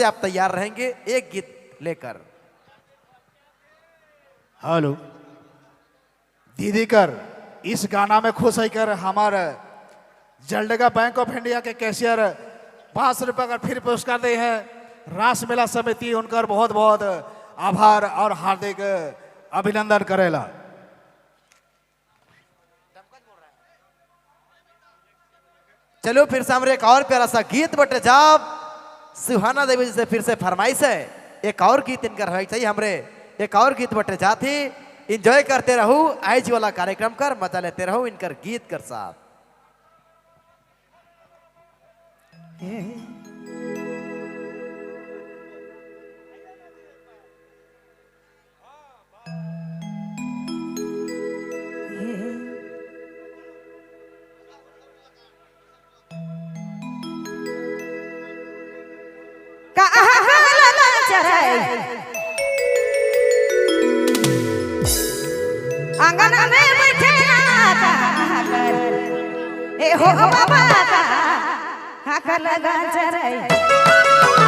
से आप तैयार रहेंगे एक गीत लेकर। हेलो दीदी कर इस गाना में खुश होकर हमारे जलडगा बैंक ऑफ इंडिया के कैशियर 500 रुपये का फिर पुरस्कार दे हैं। रास मेला समिति उनकर बहुत बहुत आभार और हार्दिक अभिनंदन करेला। चलो फिर से हमारे एक और प्यारा सा गीत बटे जाब सुहाना देवी जी से फिर से फरमाइश है एक और गीत इनकर है चाहिए हमरे एक और गीत बटे जाती इंजॉय करते रहू आज वाला कार्यक्रम कर मजा लेते रहू इनकर गीत कर साथ। आंगन में बैठे ए हो बाबा का लगा चराई